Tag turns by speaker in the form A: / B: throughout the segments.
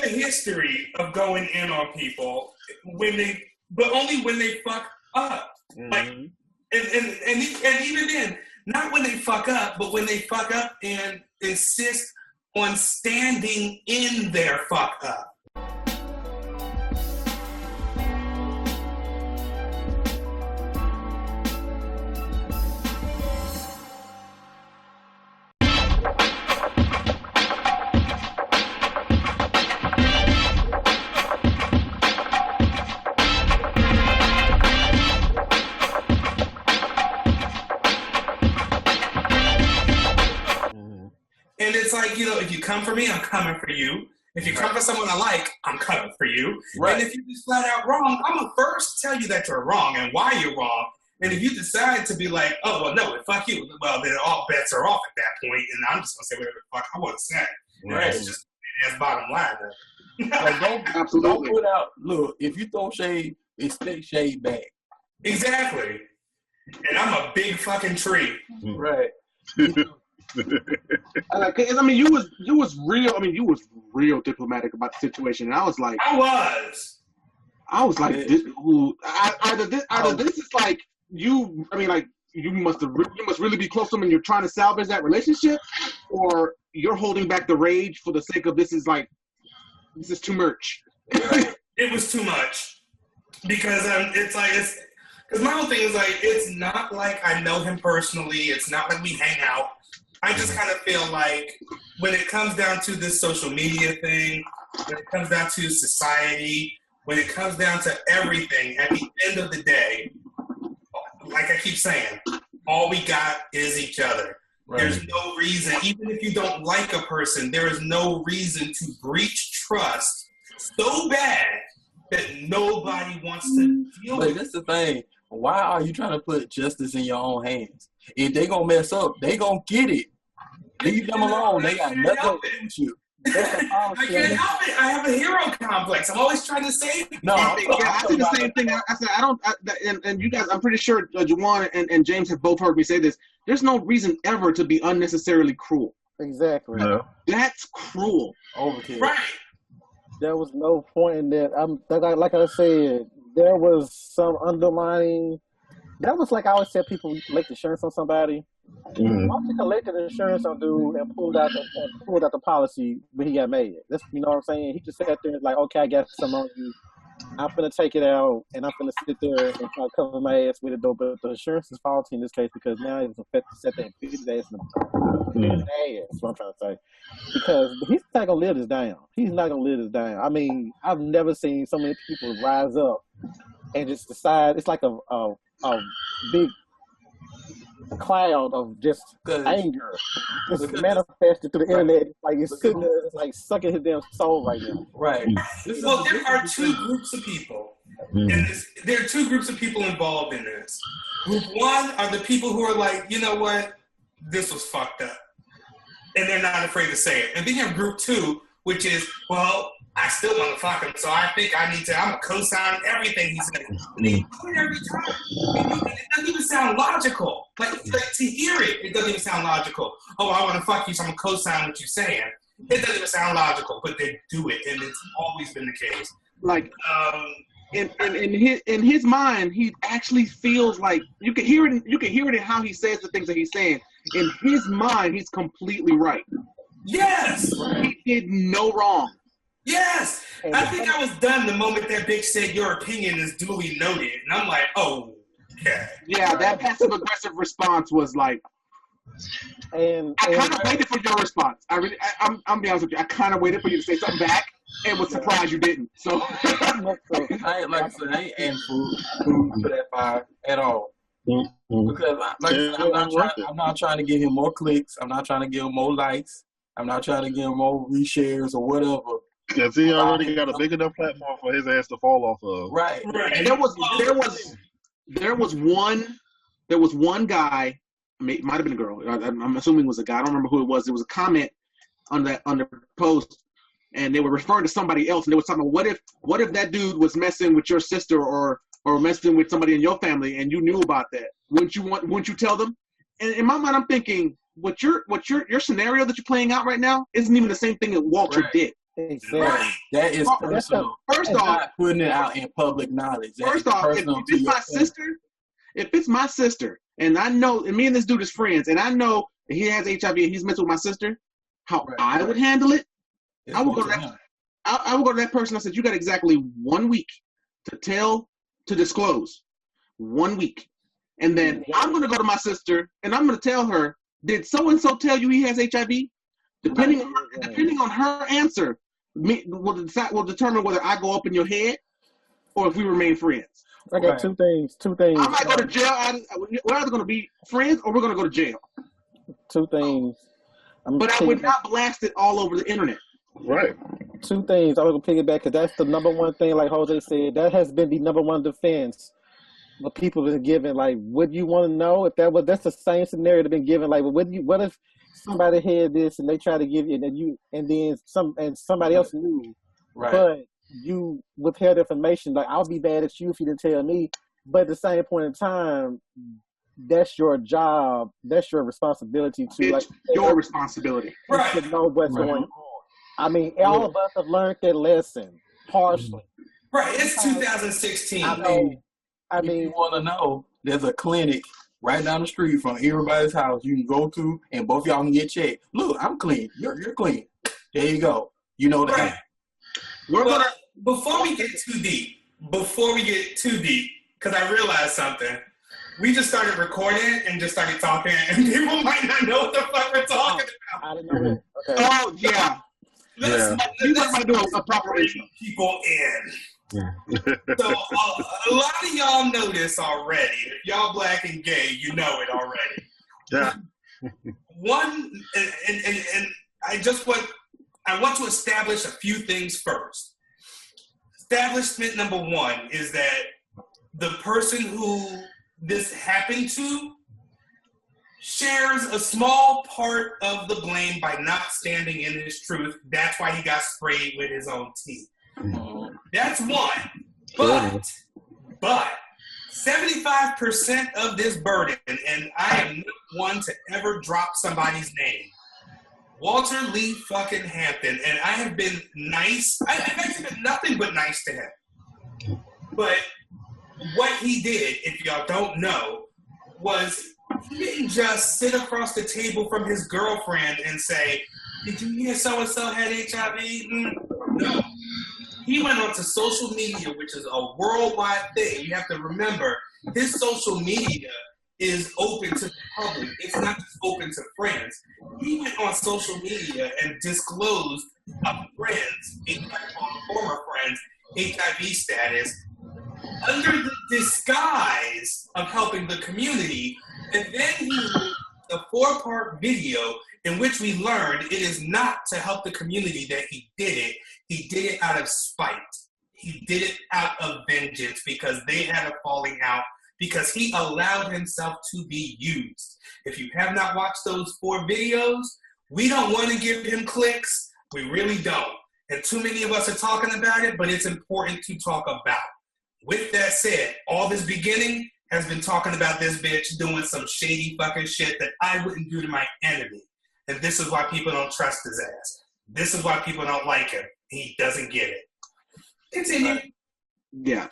A: a history of going in on people but only when they fuck up. Mm-hmm. Like, and even then, not when they fuck up, but when they fuck up and insist on standing in their fuck up. And it's like, you know, if you come for me, I'm coming for you. If you come for someone I like, I'm coming for you. Right. And if you're just flat out wrong, I'm going to first tell you that you're wrong and why you're wrong. And if you decide to be like, oh, well, no, fuck you, well, then all bets are off at that point, and I'm just going to say whatever the fuck I want to say. Right. That's bottom line.
B: Like, don't put out, look, if you throw shade, expect shade back.
A: Exactly. And I'm a big fucking tree.
B: Right.
C: I mean, you was real. I mean, you was real diplomatic about the situation, and I was like,
A: yeah.
C: This is like you. I mean, like you must really be close to him, and you're trying to salvage that relationship, or you're holding back the rage for the sake of this is too much.
A: It was too much because because my whole thing is like, it's not like I know him personally. It's not like we hang out. I just kind of feel like when it comes down to this social media thing, when it comes down to society, when it comes down to everything, at the end of the day, like I keep saying, all we got is each other. Right. There's no reason, even if you don't like a person, there is no reason to breach trust so bad that nobody wants to deal with it.
B: But that's the thing. Why are you trying to put justice in your own hands? If they gonna mess up, they gonna get it. Leave them alone. They got nothing to do with you.
A: I can't help it. I have a hero complex. I'm always trying to save people.
C: No, I say the same thing. I said and you guys, I'm pretty sure Juwan and James have both heard me say this. There's no reason ever to be unnecessarily cruel.
D: Exactly.
C: No. That's cruel.
B: Overkill.
A: Right.
D: There was no point in that. Like I said, there was some underlining. That was like I always said, people collect insurance on somebody. Mm-hmm. Once he collected insurance on dude and pulled out the policy when he got mad. That's, you know what I'm saying? He just sat there and like, okay, I got some on you. I'm finna take it out and I'm finna sit there and try to cover my ass with it though. But the insurance is faulty in this case because now he's affected to sit there and beat his ass in the ass. That's what I'm trying to say. Because he's not gonna live this down. He's not gonna live this down. I mean, I've never seen so many people rise up and just decide. It's like a big cloud of just anger just manifested through the internet. Like it's sitting there, it's like sucking his damn soul right now.
B: Right.
A: Well, there are two groups of people. And there are two groups of people involved in this. Group one are the people who are like, you know what, this was fucked up. And they're not afraid to say it. And then you have group two, which is, well, I still want to fuck him, so I think I'm going to co-sign everything he said. And they do it every time. And it doesn't even sound logical. Like to hear it doesn't even sound logical. Oh, I want to fuck you, so I'm going to co-sign what you're saying. It doesn't even sound logical, but they do it, and it's always been the case.
C: Like, in his mind, he actually feels like you can hear it. You can hear it in how he says the things that he's saying. In his mind, he's completely right.
A: Yes,
C: he did no wrong.
A: Yes, I think I was done the moment that bitch said your opinion is duly noted, and I'm like, oh, okay.
C: Yeah, that passive aggressive response was like. I kind of waited for your response. I'm be honest with you. I kind of waited for you to say something back, and was surprised you didn't. So
B: I ain't adding food to that fire at all. Because I'm not trying to give him more clicks. I'm not trying to give him more likes. I'm not trying to give him more reshares or whatever.
E: Because he already got a big enough platform for his ass to fall off of.
B: Right.
C: And there was one guy. Might have been a girl. I'm assuming it was a guy. I don't remember who it was. There was a comment on the post, and they were referring to somebody else, and they were talking about what if that dude was messing with your sister or messing with somebody in your family, and you knew about that? Wouldn't you tell them? And in my mind, I'm thinking, what your scenario that you're playing out right now isn't even the same thing that Walter did.
D: Exactly.
B: That is personal.
C: First off,
B: not putting it out in public knowledge.
C: First off, if it's my sister, and I know, and me and this dude is friends, and I know that he has HIV and he's messing with my sister, how I would handle it, I would go to that. I would go to that person. I said, you got exactly 1 week to disclose. 1 week. And then I'm going to go to my sister and I'm going to tell her, did so-and-so tell you he has HIV? Depending on her answer, will determine whether I go up in your head or if we remain friends.
D: I got two things. I
C: might go to jail. We're either going to be friends or we're going to go to jail.
D: Two things.
C: But I would not blast it all over the internet.
E: Right.
D: Two things. I was going to piggyback because that's the number one thing, like Jose said, that has been the number one defense what people have been given. Like, would you want to know if that's the same scenario they've been given? Like, what if somebody had this and they try to give you and then somebody else knew,
B: right?
D: But you withheld information. Like, I'll be bad at you if you didn't tell me. But at the same point in time, that's your job. That's your responsibility to
C: responsibility,
A: right?
D: To know what's going on. I mean, all of us have learned that lesson partially.
A: Right. It's 2016.
D: I mean,
B: if you want to know, there's a clinic right down the street from everybody's house you can go to, and both y'all can get checked. Look, I'm clean. You're clean. There you go. You know that.
A: Right. Before we get too deep, because I realized something. We just started recording and just started talking, and people might not know what the fuck we're talking about.
D: I didn't know that. Okay.
C: Oh, yeah. Let's do a proper intro.
A: People in. So a lot of y'all know this already. If y'all black and gay, you know it already.
E: Yeah.
A: One, and I want to establish a few things first. Establishment number one is that the person who this happened to shares a small part of the blame by not standing in his truth. That's why he got sprayed with his own teeth. That's one. But 75% of this burden, and I am not one to ever drop somebody's name, Walter Lee fucking Hampton, and I have been nice. I've actually been nothing but nice to him. But what he did, if y'all don't know, was he didn't just sit across the table from his girlfriend and say, did you hear so-and-so had HIV? No. He went onto social media, which is a worldwide thing. You have to remember, his social media is open to the public. It's not just open to friends. He went on social media and disclosed former friends' HIV status under the disguise of helping the community. And then he made a 4-part video in which we learned it is not to help the community that he did it. He did it out of spite. He did it out of vengeance because they had a falling out, because he allowed himself to be used. If you have not watched those 4 videos, we don't want to give him clicks. We really don't. And too many of us are talking about it, but it's important to talk about. With that said, all this beginning has been talking about this bitch doing some shady fucking shit that I wouldn't do to my enemy. And this is why people don't trust his ass. This is why people don't like him. He doesn't get it. Continue.
C: Yeah.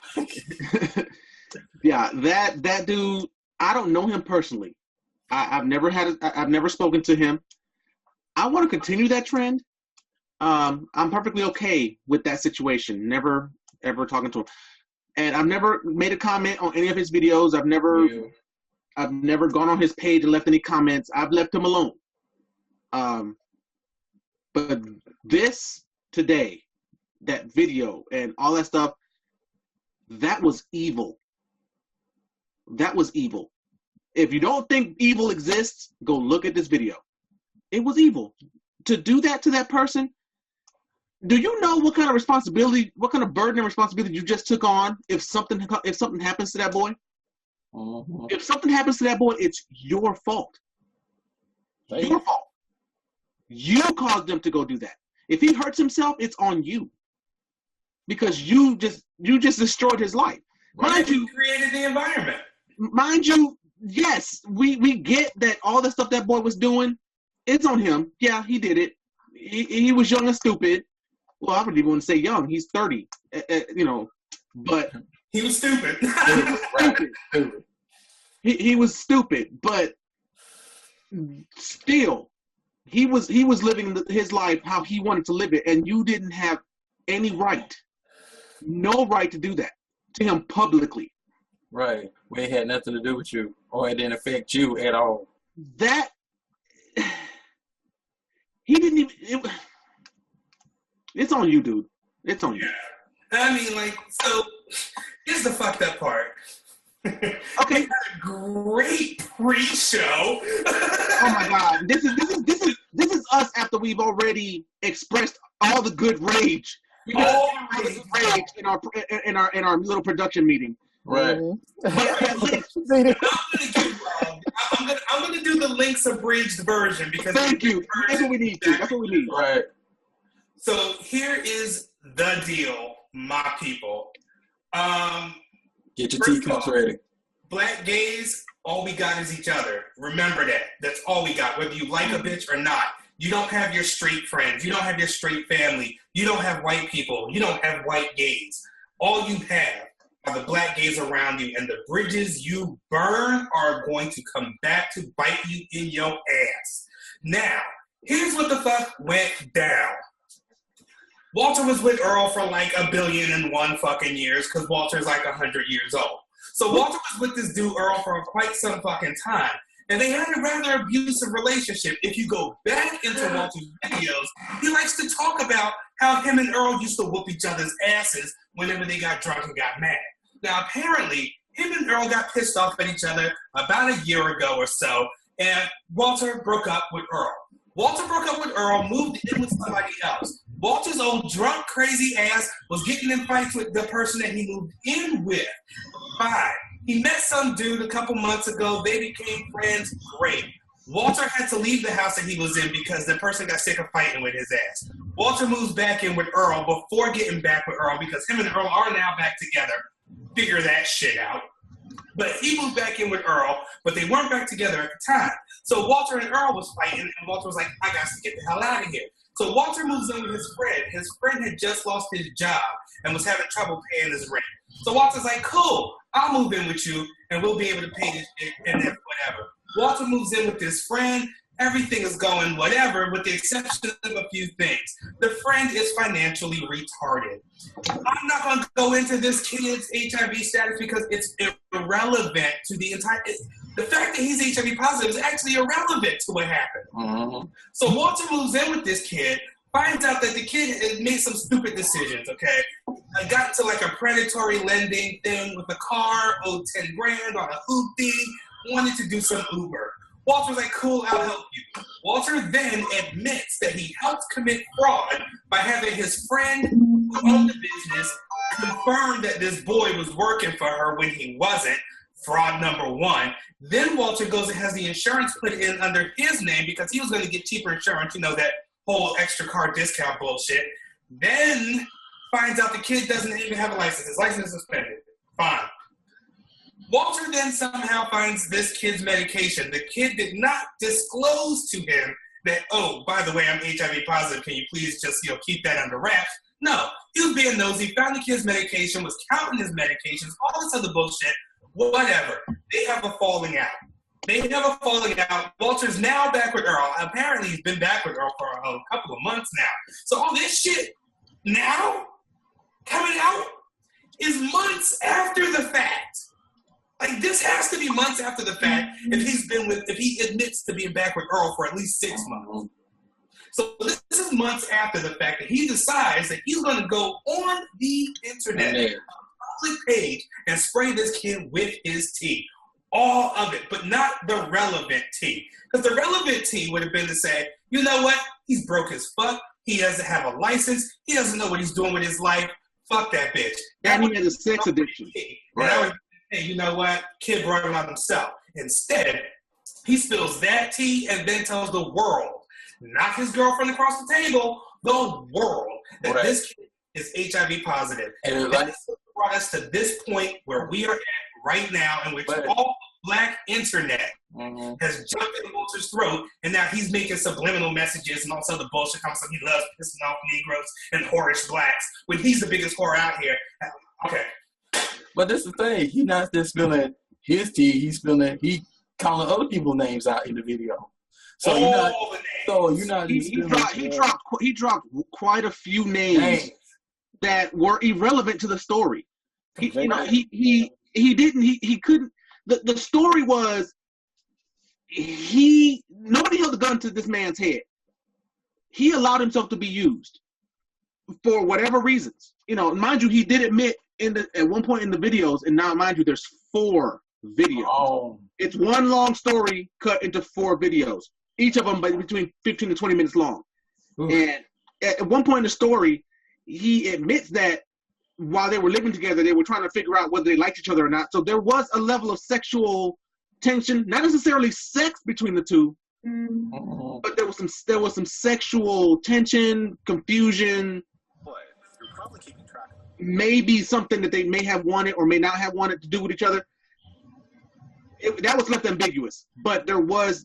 C: Yeah, that dude, I don't know him personally. I've never spoken to him. I want to continue that trend. I'm perfectly okay with that situation. Never ever talking to him. And I've never made a comment on any of his videos. I've never gone on his page and left any comments. I've left him alone. But this today, that video and all that stuff, that was evil. That was evil. If you don't think evil exists, go look at this video. It was evil. To do that to that person, do you know what kind of responsibility, what kind of burden and responsibility you just took on if something happens to that boy? Mm-hmm. If something happens to that boy, it's your fault. Your fault. You caused them to go do that. If he hurts himself, it's on you. Because you just destroyed his life. Mind you,
A: created the environment.
C: Mind you, yes, we get that all the stuff that boy was doing, it's on him. Yeah, he did it. He was young and stupid. Well, I would even want to say young. He's 30, you know, but
A: he was stupid.
C: He was stupid, but still, he was living his life how he wanted to live it, and you didn't have any right, no right to do that to him publicly.
B: Right, where it had nothing to do with you, or it didn't affect you at all.
C: That he didn't even. It's on you, dude. It's on you.
A: I mean, like, so here's the fucked up part.
C: Okay,
A: we had a great pre-show.
C: Oh my God, this is us after we've already expressed all the good rage. We all the rage in our little production meeting.
B: Right.
A: I'm gonna do the Lynx abridged version because
C: thank you. That's what we need. That's what we need.
B: Right.
A: So here is the deal, my people.
B: Get your teacups ready.
A: Black gays, all we got is each other. Remember that. That's all we got, whether you like a bitch or not. You don't have your straight friends. You don't have your straight family. You don't have white people. You don't have white gays. All you have are the black gays around you, and the bridges you burn are going to come back to bite you in your ass. Now, here's what the fuck went down. Walter was with Earl for like 1,000,000,001 fucking years because Walter's like 100 years old. So Walter was with this dude Earl for quite some fucking time. And they had a rather abusive relationship. If you go back into Walter's videos, he likes to talk about how him and Earl used to whoop each other's asses whenever they got drunk and got mad. Now, apparently, him and Earl got pissed off at each other about a year ago or so, and Walter broke up with Earl. Walter broke up with Earl, moved in with somebody else. Walter's old drunk, crazy ass was getting in fights with the person that he moved in with. Fine. He met some dude a couple months ago. They became friends. Great. Walter had to leave the house that he was in because the person got sick of fighting with his ass. Walter moves back in with Earl before getting back with Earl because him and Earl are now back together. Figure that shit out. But he moved back in with Earl, but they weren't back together at the time. So Walter and Earl was fighting, and Walter was like, I got to get the hell out of here. So Walter moves in with his friend. His friend had just lost his job and was having trouble paying his rent. So Walter's like, cool, I'll move in with you, and we'll be able to pay this shit and then whatever. Walter moves in with his friend. Everything is going whatever, with the exception of a few things. The friend is financially retarded. I'm not going to go into this kid's HIV status because it's irrelevant to the entire... The fact that he's HIV positive is actually irrelevant to what happened.
B: Mm-hmm.
A: So Walter moves in with this kid, finds out that the kid had made some stupid decisions, okay? I got into like a predatory lending thing with a car, owed 10 grand on a hoopty, wanted to do some Uber. Walter's like, cool, I'll help you. Walter then admits that he helped commit fraud by having his friend who owned the business confirm that this boy was working for her when he wasn't. Fraud number one. Then Walter goes and has the insurance put in under his name because he was going to get cheaper insurance, you know, that whole extra car discount bullshit. Then finds out the kid doesn't even have a license. His license is suspended. Fine. Walter then somehow finds this kid's medication. The kid did not disclose to him that, oh, by the way, I'm HIV positive. Can you please just, keep that under wraps? No. He was being nosy, found the kid's medication, was counting his medications, all this other bullshit. Whatever. They have a falling out. Walter's now back with Earl. Apparently, he's been back with Earl for a couple of months now. So all this shit now coming out is months after the fact. Like, this has to be months after the fact if he admits to being back with Earl for at least 6 months. So this is months after the fact that he decides that he's going to go on the internet, a public page, and spray this kid with his tea. All of it, but not the relevant tea. Because the relevant tea would have been to say, you know what? He's broke as fuck. He doesn't have a license. He doesn't know what he's doing with his life. Fuck that bitch.
C: And he has a sex addiction.
A: Right. Hey, you know what? Kid brought it on himself. Instead, he spills that tea and then tells the world, not his girlfriend across the table, the world, that this kid is HIV positive. And that's what brought us to this point where we are at right now, in which all black internet has jumped in Walter's throat, and now he's making subliminal messages and all this other bullshit comes up. He loves pissing off Negroes and whorish blacks when he's the biggest whore out here. Okay.
B: But this is the thing. He's not just spilling his tea. He calling other people's names out in the video. So
C: he dropped quite a few names that were irrelevant to the story. He couldn't. The story was nobody held a gun to this man's head. He allowed himself to be used for whatever reasons. Mind you, he did admit at one point in the videos, and now mind you, there's 4 videos. Oh. It's one long story cut into 4 videos, each of them between 15 to 20 minutes long. Ooh. And at one point in the story, he admits that while they were living together, they were trying to figure out whether they liked each other or not. So there was a level of sexual tension, not necessarily sex between the two, but there was some sexual tension, confusion. Boy, you're probably keeping track. Maybe something that they may have wanted or may not have wanted to do with each other. That was left ambiguous. But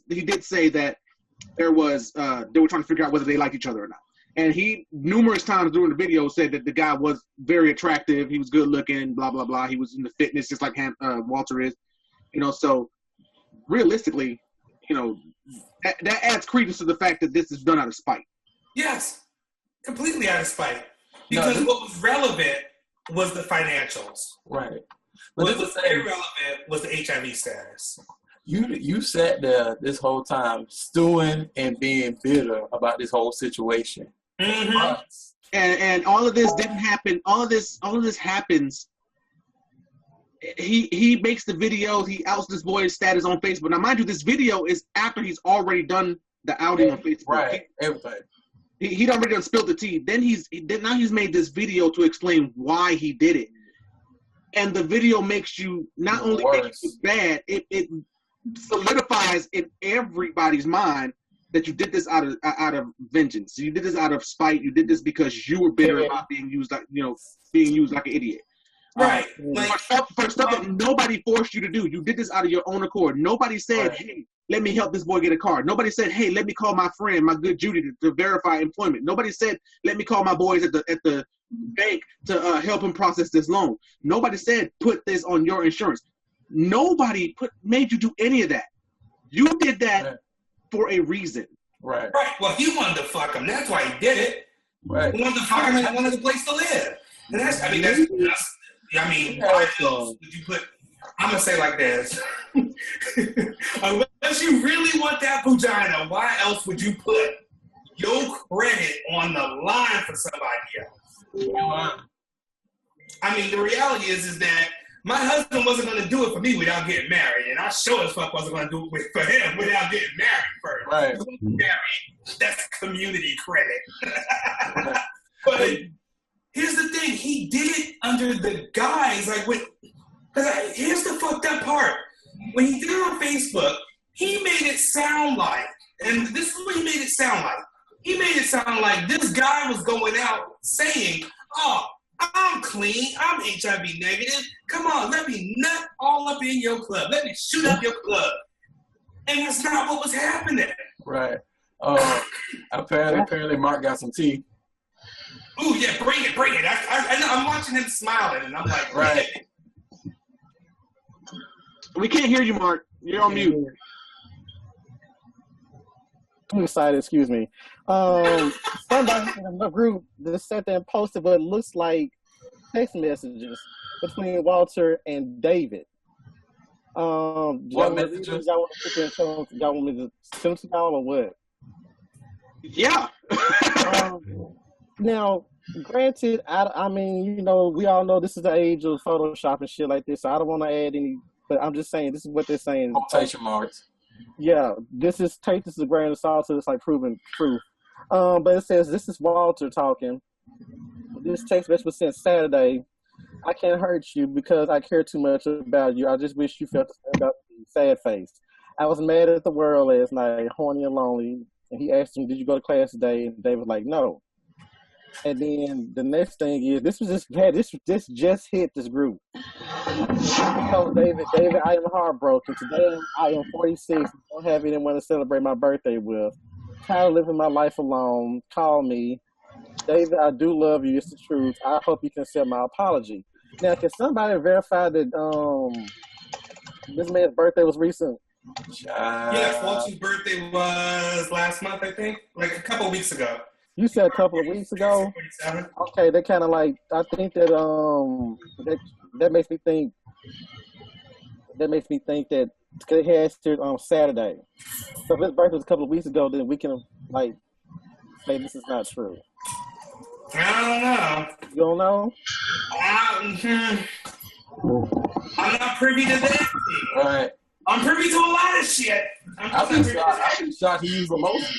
C: he did say that they were trying to figure out whether they liked each other or not. And he, numerous times during the video, said that the guy was very attractive. He was good looking, blah, blah, blah. He was into fitness just like Walter is. So realistically, that adds credence to the fact that this is done out of spite.
A: Yes, completely out of spite. Because what was relevant was the financials.
B: Right.
A: What was irrelevant was the HIV status.
B: You sat there this whole time stewing and being bitter about this whole situation.
A: Mm-hmm.
C: And all of this didn't happen. All of this happens. He makes the video. He outs this boy's status on Facebook. Now, mind you, this video is after he's already done the outing on Facebook.
B: Right. Everything.
C: He'd already done spilled the tea. Now he's made this video to explain why he did it. And the video makes you not only make you bad, it solidifies in everybody's mind that you did this out of vengeance. You did this out of spite. You did this because you were bitter about being used like an idiot.
A: Right.
C: For stuff that nobody forced you to do. You did this out of your own accord. Nobody said, hey, let me help this boy get a car. Nobody said, hey, let me call my friend, my good Judy, to verify employment. Nobody said, let me call my boys at the bank to help him process this loan. Nobody said, put this on your insurance. Nobody made you do any of that. You did that for a reason.
B: Right.
A: Right. Well, he wanted to fuck him. That's why he did it.
B: Right.
A: He wanted to fuck him and he wanted a place to live. And why else would you put? I'm gonna say like this: unless you really want that vagina, why else would you put your credit on the line for somebody else? I mean, the reality is that my husband wasn't going to do it for me without getting married, and I sure as fuck wasn't going to do it for him without getting married first.
B: Right.
A: Married, that's community credit. But here's the thing: he did it under the guise here's the fucked up part. When he did it on Facebook, he made it sound like, and this is what he made it sound like. He made it sound like this guy was going out saying, "Oh, I'm clean. I'm HIV negative. Come on, let me nut all up in your club. Let me shoot up your club." And that's not what was happening.
B: Right. Apparently Mark got some tea.
A: Ooh, yeah, bring it. I'm watching him smiling, and I'm like, right.
C: We can't hear you, Mark. You're on mute.
D: I'm excited, excuse me. Somebody in the group just sat there and posted what looks like text messages between Walter and David.
B: What messages?
D: Y'all want me to send to y'all or what?
C: Yeah.
D: Now, granted, I mean, we all know this is the age of Photoshop and shit like this, so I don't want to add any, but I'm just saying, this is what they're saying.
B: Quotation marks.
D: Yeah, this is a grain of salt, so it's like proven truth. But it says, this is Walter talking. This text message was sent Saturday. I can't hurt you because I care too much about you. I just wish you felt the same about me. Sad face. I was mad at the world last night, horny and lonely. And he asked him, did you go to class today? And David was like, no. And then the next thing is this just hit this group. I told David, I am heartbroken. Today I am 46. Don't have anyone to celebrate my birthday with. Tired of living my life alone. Call me. David, I do love you. It's the truth. I hope you can accept my apology. Now, can somebody verify that this man's birthday was recent?
A: Yeah, Fulton's birthday was last month, I think. Like a couple of weeks ago.
D: You said a couple of weeks ago?
A: 47.
D: Okay, they kind of like, I think that that makes me think that it has to on Saturday. So if his birthday was a couple of weeks ago, then we can like say this is not true.
A: I don't know.
D: You don't know?
A: I'm not privy to that.
B: All right.
A: I'm privy to a lot of shit.
B: I've been shocked he used emojis.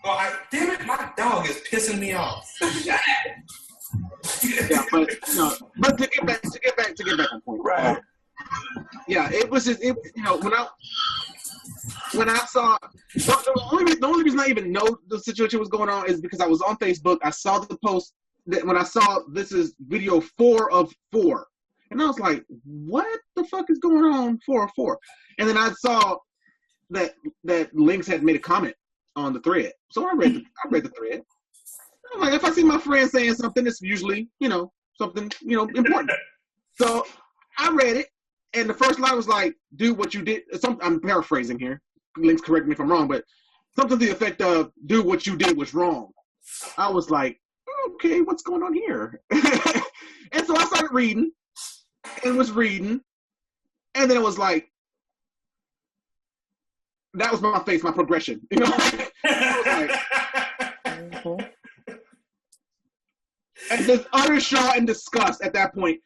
A: Oh, damn it, my dog is pissing me off.
C: Yeah, but to get back on point.
B: Right.
C: Yeah, it was just when I saw the only reason I even know the situation was going on is because I was on Facebook. I saw the post that when I saw this is video 4 of 4, and I was like, "What the fuck is going on 4 of 4?" And then I saw that Lynx had made a comment on the thread, so I read the thread. I'm like, if I see my friend saying something, it's usually something important. So I read it, and the first line was like, "Do what you did." I'm paraphrasing here. Lynx, correct me if I'm wrong, but something to the effect of "Do what you did was wrong." I was like, okay, what's going on here? And so I started reading, and was reading, and then it was like, that was my face, my progression. I was like, and just utter shock and disgust at that point.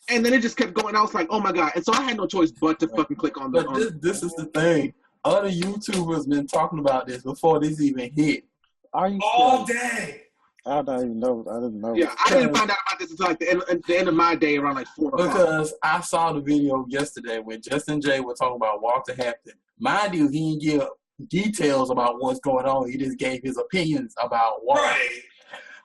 C: And then it just kept going. I was like, oh my God. And so I had no choice but to fucking click on the.
B: But this is the thing. Other YouTubers been talking about this before this even hit.
D: Are you
A: all day?
D: I don't even know. I didn't know.
C: Yeah, I didn't find out about this until like the end of my day around like 4 o'clock.
B: Because I saw the video yesterday when Justin J was talking about Walter Hampton. Mind you, he didn't give details about what's going on. He just gave his opinions about Walter.
A: Right.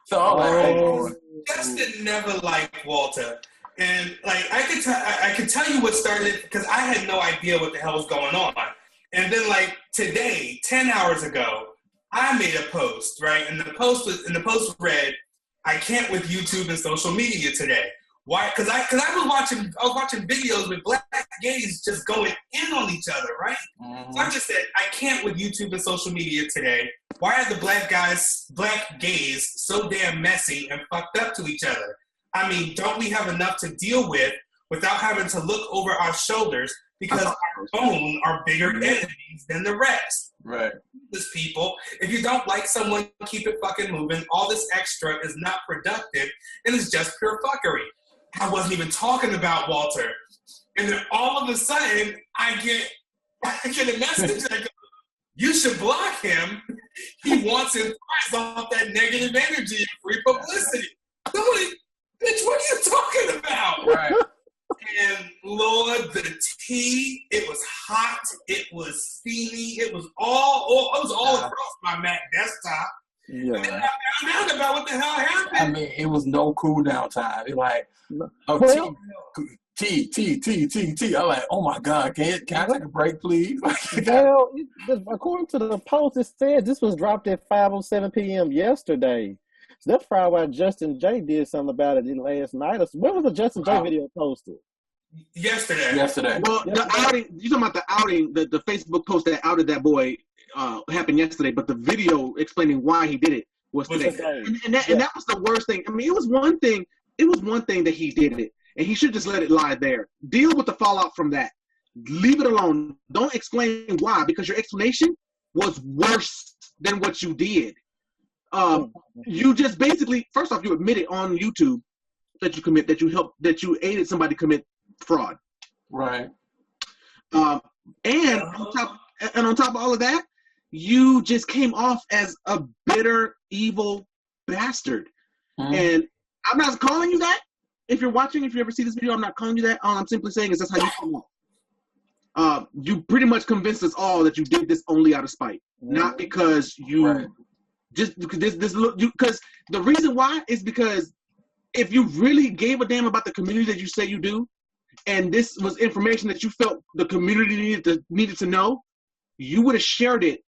B: So I'm like, oh,
A: Justin never liked Walter. And like I could tell you what started because I had no idea what the hell was going on. And then like today, 10 hours ago, I made a post, right? And the post read, "I can't with YouTube and social media today." Why? Because I was watching videos with black gays just going in on each other, right? Mm-hmm. So I just said, "I can't with YouTube and social media today. Why are the black gays so damn messy and fucked up to each other? I mean, don't we have enough to deal with without having to look over our shoulders because our own are bigger enemies than the rest?"
B: Right.
A: This people, if you don't like someone, keep it fucking moving. All this extra is not productive and it's just pure fuckery. I wasn't even talking about Walter. And then all of a sudden, I get a message that goes, "You should block him. He wants his price off that negative energy and free publicity." Somebody, bitch, what are you talking about?
B: Right.
A: And Lord, the tea, it was hot, it was steamy, it was all across my Mac desktop. Yeah. And then I found out about what the hell happened.
B: I mean, it was no cool down time. It like, T. I'm like, oh my God, can I take a break, please?
D: Well, according to the post, it said this was dropped at 5:07 p.m. yesterday. So that's probably why Justin J did something about it last night. When was the Justin J video posted?
A: Yesterday.
C: Well, the outing, you talking about the outing, the Facebook post that outed that boy happened yesterday, but the video explaining why he did it was today. And that was the worst thing. I mean, it was one thing that he did it, and he should just let it lie there. Deal with the fallout from that. Leave it alone. Don't explain why, because your explanation was worse than what you did. You just basically, first off, you admitted on YouTube that you aided somebody commit fraud.
B: Right.
C: And on top of all of that, you just came off as a bitter, evil bastard. Mm-hmm. And I'm not calling you that. If you're watching, if you ever see this video, I'm not calling you that. All I'm simply saying is that's how you come off. You pretty much convinced us all that you did this only out of spite, not because you Just because the reason why is because if you really gave a damn about the community that you say you do, and this was information that you felt the community needed to know, you would have shared it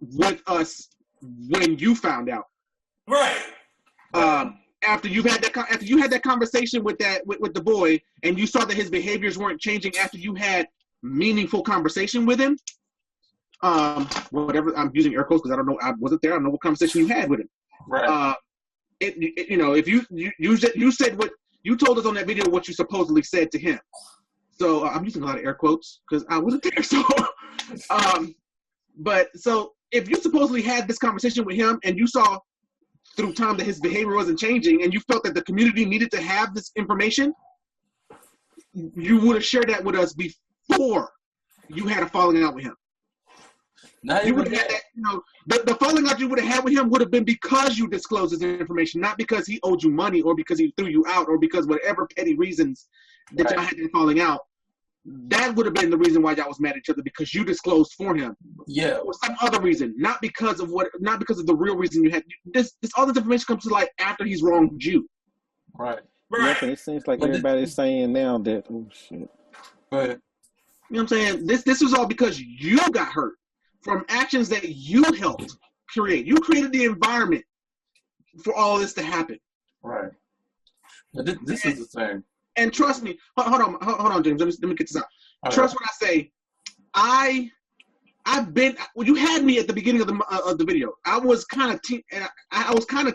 C: with us when you found out.
A: Right.
C: After you had that conversation with the boy, and you saw that his behaviors weren't changing after you had meaningful conversation with him. Whatever, I'm using air quotes because I don't know, I wasn't there. I don't know what conversation you had with him.
B: Right.
C: If you said what you told us on that video, what you supposedly said to him. So I'm using a lot of air quotes because I wasn't there. So, but so if you supposedly had this conversation with him and you saw through time that his behavior wasn't changing, and you felt that the community needed to have this information, you would have shared that with us before you had a falling out with him. You would have had that, the falling out you would have had with him would have been because you disclosed this information, not because he owed you money or because he threw you out or because whatever petty reasons that y'all had been falling out. That would have been the reason why y'all was mad at each other, because you disclosed for him.
B: Yeah.
C: Or some other reason, not because of the real reason you had. All this information comes to light after he's wronged you.
B: Right.
D: Right. Yeah, it seems like everybody's saying now that, oh shit.
B: Right.
C: You know what I'm saying? This was all because you got hurt from actions that you helped create. You created the environment for all this to happen.
B: Right. But this is the thing.
C: And trust me, hold on, James. Let me get this out.
B: All
C: Trust when I say, I've been. Well, you had me at the beginning of the video. I was kind of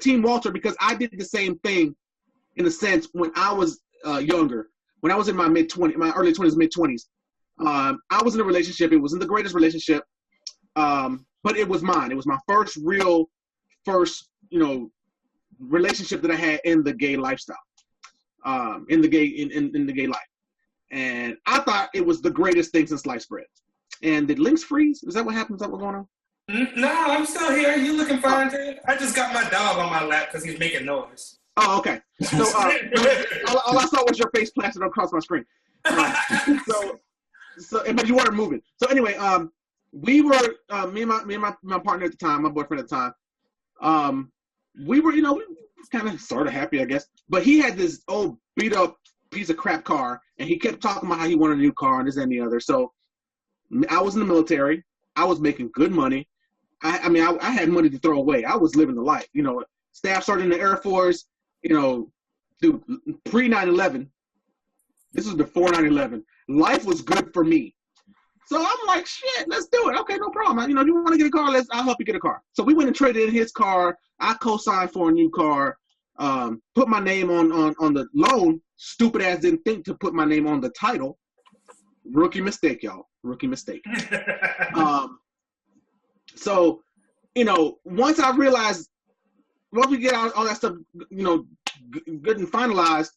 C: team Walter because I did the same thing, in a sense, when I was younger. When I was in my early 20s, mid 20s. I was in a relationship. It wasn't the greatest relationship, but it was mine. It was my first relationship that I had in the gay lifestyle. In the gay life, and I thought it was the greatest thing since sliced bread. And did Lynx freeze? Is that what happened? Is that what's going on?
A: No, I'm still here. You looking fine, dude? I just got my dog on my lap because he's making noise.
C: Oh, okay. So all I saw was your face plastered across my screen. But you weren't moving. So anyway, we were me and my partner at the time, my boyfriend at the time. We were, kind of sort of happy, I guess. But he had this old beat up piece of crap car, and he kept talking about how he wanted a new car and this and the other. So I was in the military. I was making good money. I had money to throw away. I was living the life. Staff sergeant in the Air Force. Dude, pre 9/11. This was before 9/11. Life was good for me. So I'm like, shit, let's do it. Okay, no problem. You want to get a car? I'll help you get a car. So we went and traded in his car. I co-signed for a new car. Put my name on the loan. Stupid ass didn't think to put my name on the title. Rookie mistake, y'all. Rookie mistake. So, once I realized, once we get all that stuff, good and finalized,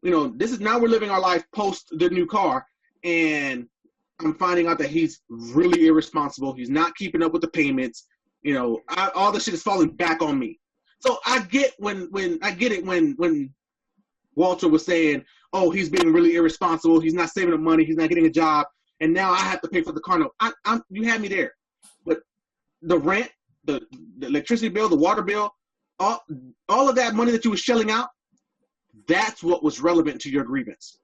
C: this is now we're living our life post the new car, and I'm finding out that he's really irresponsible. He's not keeping up with the payments. All the shit is falling back on me. So I get when Walter was saying, "Oh, he's being really irresponsible. He's not saving up money. He's not getting a job, and now I have to pay for the car note." You had me there, but the rent, the electricity bill, the water bill, all of that money that you were shelling out, that's what was relevant to your grievance.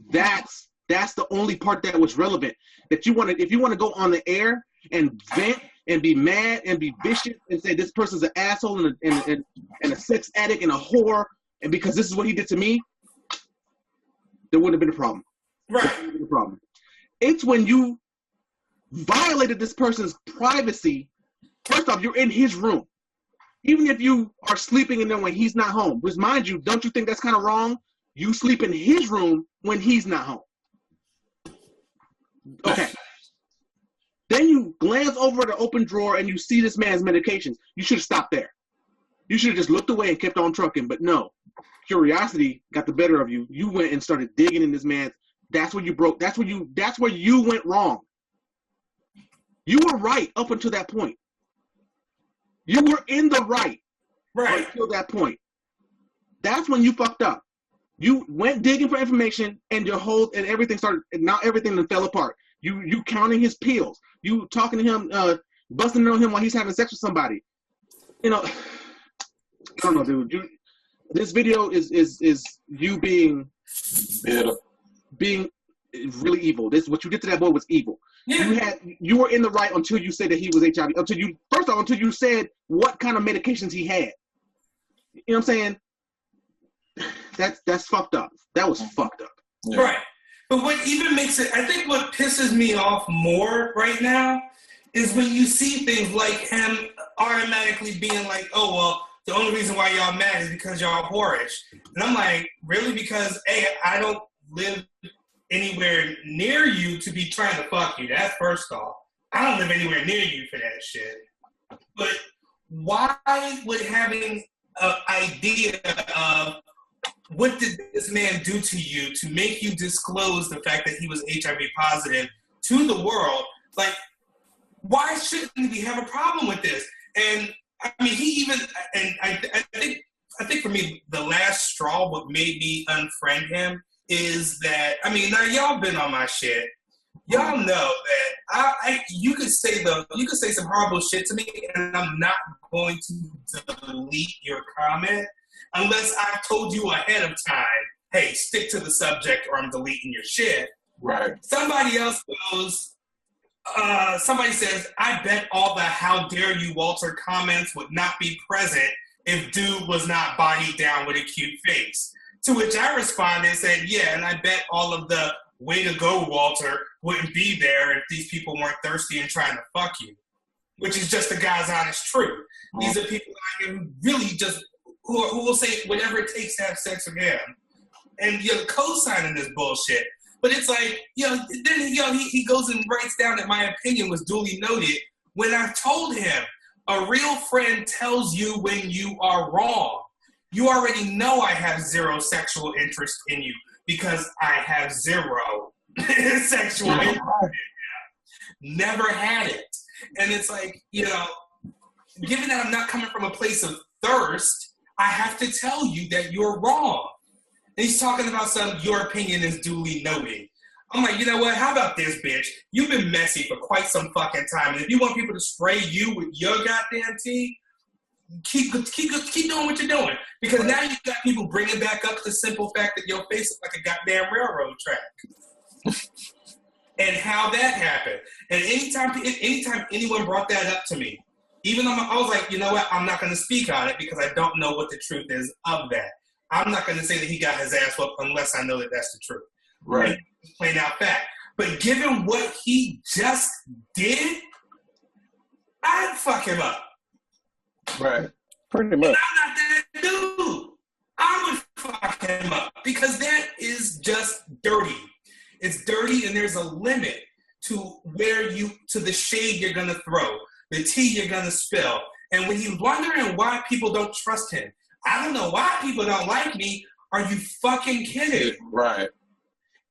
C: That's the only part that was relevant. That if you want to go on the air and vent and be mad and be vicious and say this person's an asshole and a sex addict and a whore, and because this is what he did to me, there wouldn't have been a problem.
A: Right.
C: There wouldn't have been a problem. It's when you violated this person's privacy. First off, you're in his room. Even if you are sleeping in there when he's not home, because mind you, don't you think that's kind of wrong? You sleep in his room when he's not home. Okay. Then you glance over the open drawer and you see this man's medications. You should have stopped there. You should have just looked away and kept on trucking. But no, curiosity got the better of you. You went and started digging in this man's. That's where you broke. That's where you went wrong. You were right up until that point. You were in the right until that point. That's when you fucked up. You went digging for information, and everything started. And now everything fell apart. You counting his pills. You talking to him. busting on him while he's having sex with somebody. You know, I don't know, dude. This video is you being really evil. This what you did to that boy was evil. Yeah. You were in the right until you said that he was HIV. Until you said what kind of medications he had. You know what I'm saying? That's fucked up. That was fucked up.
A: Yeah. Right. But what even makes it, I think what pisses me off more right now is when you see things like him automatically being like, oh, well, the only reason why y'all mad is because y'all whorish. And I'm like, really? Because, A, I don't live anywhere near you to be trying to fuck you. That's first off. I don't live anywhere near you for that shit. But why would having an idea of what did this man do to you to make you disclose the fact that he was HIV positive to the world? Like, why shouldn't we have a problem with this? And I mean, he even, and I think for me, the last straw, what made me unfriend him is that, I mean, now y'all been on my shit. Y'all know that you could say some horrible shit to me, and I'm not going to delete your comment unless I told you ahead of time, hey, stick to the subject or I'm deleting your shit.
B: Right.
A: Somebody else goes, somebody says, I bet all the how dare you Walter comments would not be present if dude was not bodied down with a cute face. To which I responded and said, yeah, and I bet all of the way to go Walter wouldn't be there if these people weren't thirsty and trying to fuck you. Which is just the guy's honest truth. These are people who really just who will say whatever it takes to have sex with him. And you're co-signing this bullshit. But it's like, then he goes and writes down that my opinion was duly noted when I told him a real friend tells you when you are wrong. You already know I have zero sexual interest in you because I have zero sexual interest in you. Never had it. And it's like, given that I'm not coming from a place of thirst, I have to tell you that you're wrong. And he's talking about your opinion is duly noted. I'm like, you know what? How about this, bitch? You've been messy for quite some fucking time. And if you want people to spray you with your goddamn tea, keep doing what you're doing. Because now you've got people bringing back up the simple fact that your face is like a goddamn railroad track. And how that happened. And anytime anyone brought that up to me, even though I was like, you know what? I'm not going to speak on it because I don't know what the truth is of that. I'm not going to say that he got his ass whooped unless I know that that's the truth.
B: Right.
A: Plain out fact. But given what he just did, I'd fuck him up.
B: Right.
D: Pretty much.
A: And I'm not that dude. I would fuck him up because that is just dirty. It's dirty, and there's a limit to to the shade you're gonna throw, the tea you're gonna spill. And when he's wondering why people don't trust him, I don't know why people don't like me. Are you fucking kidding?
B: Right.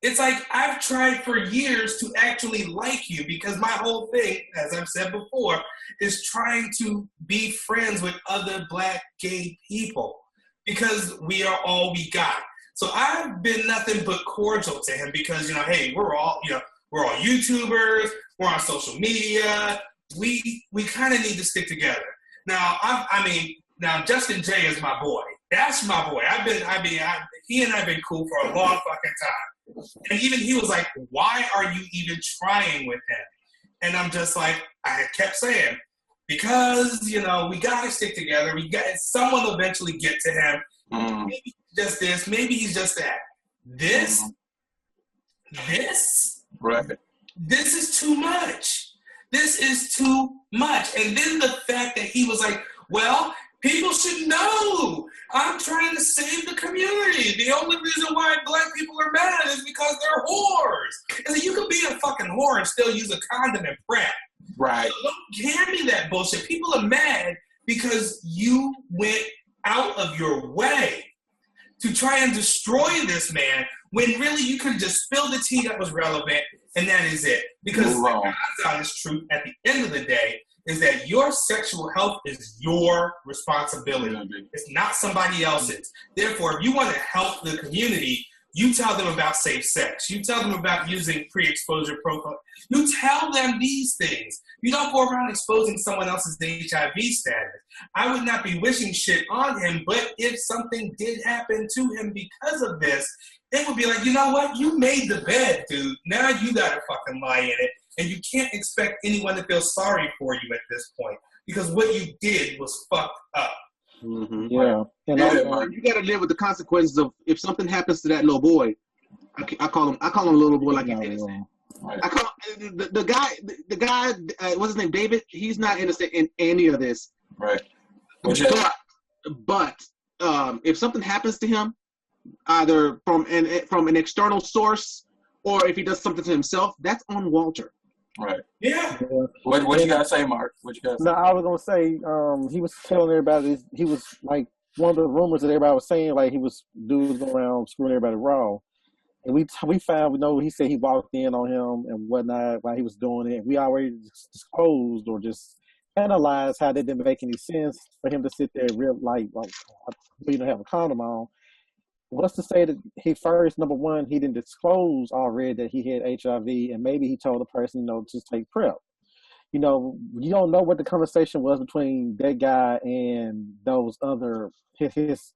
A: It's like I've tried for years to actually like you because my whole thing, as I've said before, is trying to be friends with other black gay people because we are all we got. So I've been nothing but cordial to him because, hey, we're all YouTubers, we're on social media, we kind of need to stick together. Now, now Justin J is my boy. That's my boy. He and I have been cool for a long fucking time. And even he was like, why are you even trying with him? And I'm just like, I kept saying, because, we got to stick together. Someone will eventually get to him. Maybe he's just this. Maybe he's just that. This,
B: right.
A: This is too much. This is too much. And then the fact that he was like, well, people should know. I'm trying to save the community. The only reason why black people are mad is because they're whores. And you can be a fucking whore and still use a condom and prep.
B: Right.
A: So don't hand me that bullshit. People are mad because you went out of your way to try and destroy this man when really you could just spill the tea that was relevant and that is it. Because the God's honest truth at the end of the day is that your sexual health is your responsibility. It's not somebody else's. Therefore, if you want to help the community, You tell them about safe sex. You tell them about using pre-exposure profile. You tell them these things. You don't go around exposing someone else's HIV status. I would not be wishing shit on him, but if something did happen to him because of this, it would be like, you know what? You made the bed, dude. Now you gotta fucking lie in it. And you can't expect anyone to feel sorry for you at this point because what you did was fucked up.
C: Mm-hmm.
D: Yeah. And
C: you got to live with the consequences of if something happens to that little boy. I call him a little boy like he did. Right. I call the guy. What's his name? David. He's not innocent in any of this.
B: Right.
C: But if something happens to him, either from an external source or if he does something to himself, that's on Walter.
B: Right.
A: Yeah.
B: What you gotta say, Mark? What you gotta say?
D: No, I was gonna say, he was telling everybody, he was like one of the rumors that everybody was saying, like dudes going around screwing everybody raw. And we found, he said he walked in on him and whatnot while he was doing it. We already disclosed or just analyzed how that didn't make any sense for him to sit there and have a condom on. What's to say that he first, number one, he didn't disclose already that he had HIV, and maybe he told the person, to take PrEP. You don't know what the conversation was between that guy and those other his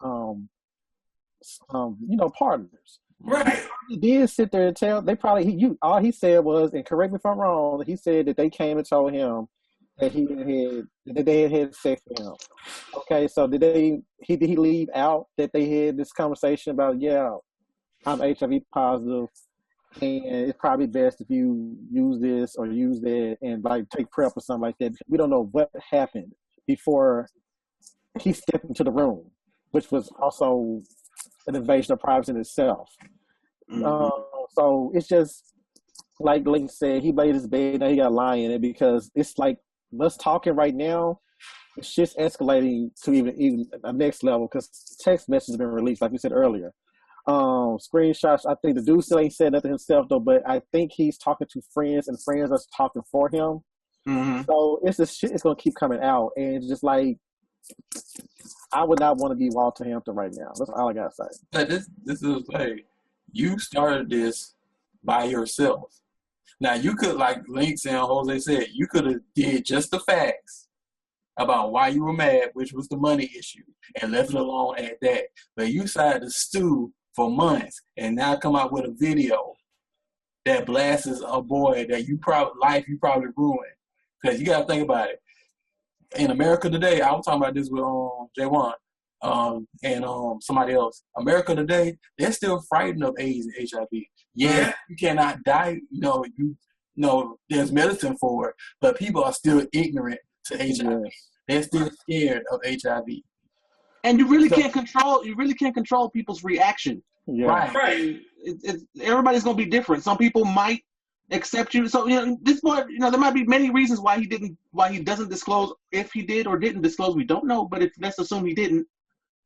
D: partners.
A: Right.
D: He did sit there and tell. They probably all he said was, and correct me if I'm wrong, he said that they came and told him that they had sex with him. Okay, so did he leave out that they had this conversation about, I'm HIV positive and it's probably best if you use this or use that and like take PrEP or something like that. We don't know what happened before he stepped into the room, which was also an invasion of privacy in itself. Mm-hmm. So it's just like Lynx said, he made his bed, now he got to lie in it because it's like us talking right now, it's just escalating to even a next level because text messages have been released, like we said earlier. Screenshots, I think the dude still ain't said nothing himself though, but I think he's talking to friends and friends are talking for him. Mm-hmm. So it's this shit is going to keep coming out, and it's just like, I would not want to be Walter Hampton right now. That's all I got to say.
B: But this is like, you started this by yourself. Now, you could, like Lynx and Jose said, you could have did just the facts about why you were mad, which was the money issue, and left it alone at that. But you decided to stew for months and now come out with a video that blasts a boy that you probably ruined. Because you got to think about it. In America today, I was talking about this with J1 and somebody else. America today, they're still frightened of AIDS and HIV. Yeah, you cannot die. There's medicine for it, but people are still ignorant to HIV. They're still scared of HIV.
C: And you really can't control people's reaction.
D: Yeah.
A: Right.
C: Everybody's gonna be different. Some people might accept you. So this boy, there might be many reasons why he doesn't disclose. If he did or didn't disclose, we don't know. But let's assume he didn't.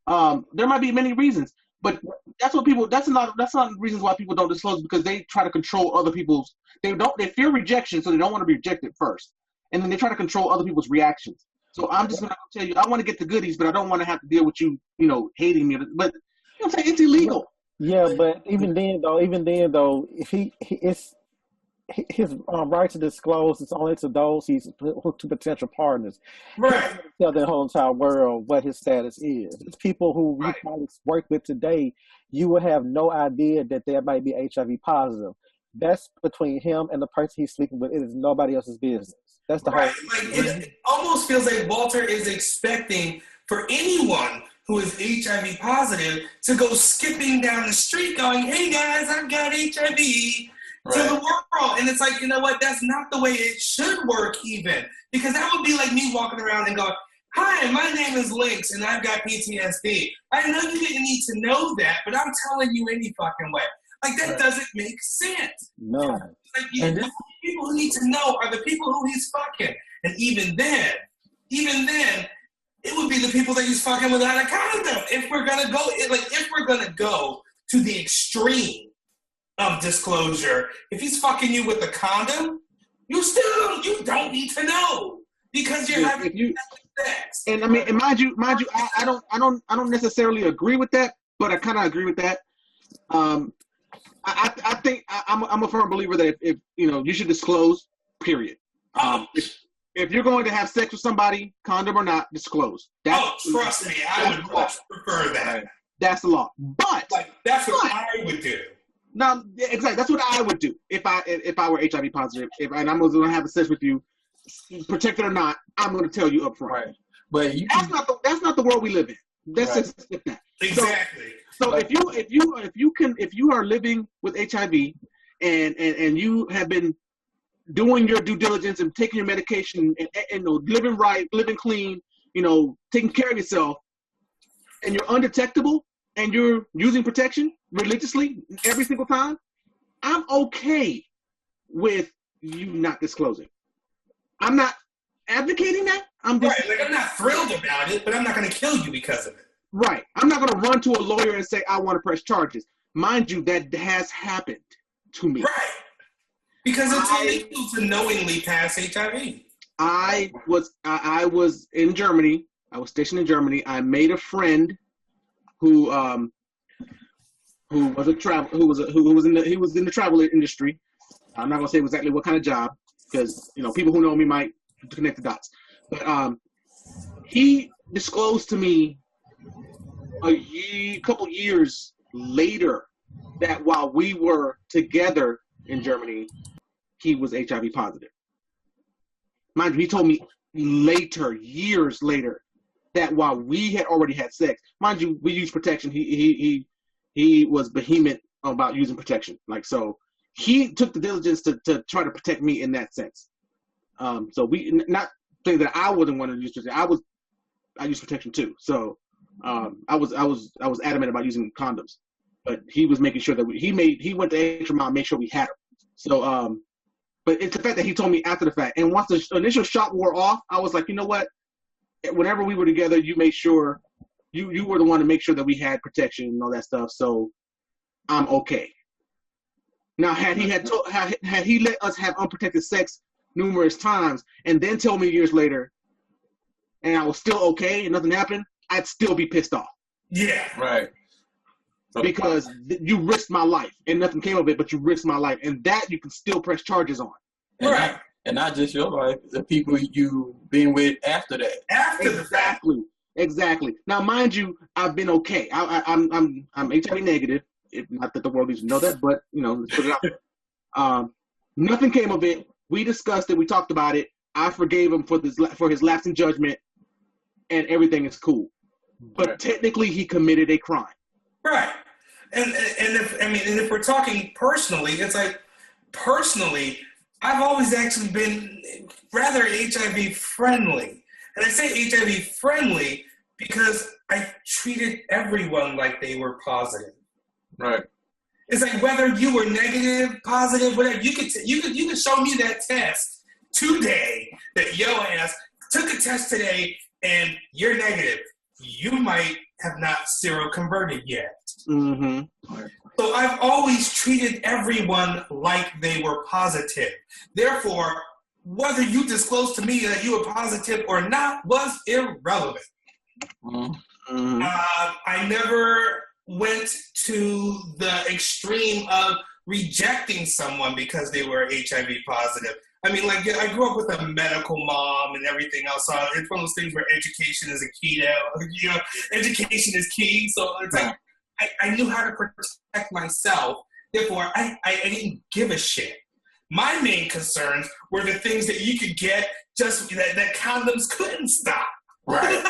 C: There might be many reasons. But that's not reasons why people don't disclose, because they try to control other people's. They fear rejection, so they don't want to be rejected first, and then they try to control other people's reactions. So I'm just gonna tell you, I want to get the goodies, but I don't want to have to deal with you, hating me. But I'm saying it's illegal.
D: Yeah, but even then though, if his right to disclose is only to those he's to potential partners.
A: Right.
D: Tell the whole entire world what his status is. It's people who you probably work with today, you will have no idea that they might be HIV positive. That's between him and the person he's sleeping with. It is nobody else's business. That's the whole.
A: Like, it almost feels like Walter is expecting for anyone who is HIV positive to go skipping down the street going, "Hey guys, I've got HIV." To the world. And it's like, you know what? That's not the way it should work even. Because that would be like me walking around and going, "Hi, my name is Lynx and I've got PTSD. I know you didn't need to know that, but I'm telling you any fucking way." Like, that doesn't make sense.
D: No.
A: Like, the people who need to know are the people who he's fucking. And even then, it would be the people that he's fucking without a condom. If we're gonna go to the extreme of disclosure, if he's fucking you with a condom, you don't need to know because you're having sex.
C: And mind you, I don't necessarily agree with that, but I kind of agree with that. I think I'm a firm believer that if you should disclose. Period. If you're going to have sex with somebody, condom or not, disclose.
A: Trust me, I would much prefer that.
C: That's the law. But
A: that's what I would do.
C: Now, exactly, that's what I would do if I were HIV positive. And I'm going to have sex with you, protected or not, I'm going to tell you up front.
B: Right. But
C: that's not the world we live in. Let's just skip that.
A: Exactly.
C: So if you are living with HIV and you have been doing your due diligence and taking your medication and living right, living clean, taking care of yourself, and you're undetectable and you're using protection religiously every single time, I'm okay with you not disclosing. I'm not advocating that. I'm not
A: thrilled about it, but I'm not going to kill you because of it.
C: Right. I'm not going to run to a lawyer and say I want to press charges. Mind you, that has happened to me.
A: Right. Because it's illegal to knowingly pass HIV.
C: I was in Germany. I was stationed in Germany. I made a friend who was in the travel industry. I'm not gonna say exactly what kind of job because people who know me might connect the dots. But he disclosed to me a couple years later that while we were together in Germany, he was HIV positive. Mind you, he told me later, years later, that while we had already had sex, mind you, we used protection. He was vehement about using protection. So he took the diligence to try to protect me in that sense. So we not saying that I wasn't one to use protection. I used protection too. So I was adamant about using condoms, but he was making sure that he went the extra mile, make sure we had them. So but it's the fact that he told me after the fact. And once the initial shock wore off, I was like, you know what? Whenever we were together, you made sure you were the one to make sure that we had protection and all that stuff. So I'm okay. Now, had he let us have unprotected sex numerous times and then tell me years later, and I was still okay and nothing happened, I'd still be pissed off.
A: Yeah.
B: Right.
C: Because you risked my life and nothing came of it, but you risked my life, and that you can still press charges on.
B: And not just your life, the people you been with after that.
C: Exactly. Now, mind you, I've been okay. I'm HIV negative. Not that the world needs to know that, but let's put it out there. Nothing came of it. We discussed it. We talked about it. I forgave him for his lapse in judgment, and everything is cool. But technically, he committed a crime.
A: Right. And if we're talking personally, it's like personally, I've always actually been rather HIV friendly. And I say HIV friendly because I treated everyone like they were positive.
B: Right.
A: It's like whether you were negative, positive, whatever, you could show me that test today that yo ass took a test today and you're negative. You might have not seroconverted yet.
C: Mm-hmm.
A: So I've always treated everyone like they were positive. Therefore, whether you disclosed to me that you were positive or not was irrelevant.
B: Mm-hmm.
A: I never went to the extreme of rejecting someone because they were HIV positive. I mean, I grew up with a medical mom and everything else. So it's one of those things where education is a key now. Education is key. So it's like I knew how to protect myself. Therefore, I didn't give a shit. My main concerns were the things that you could get just that condoms couldn't stop.
B: Right.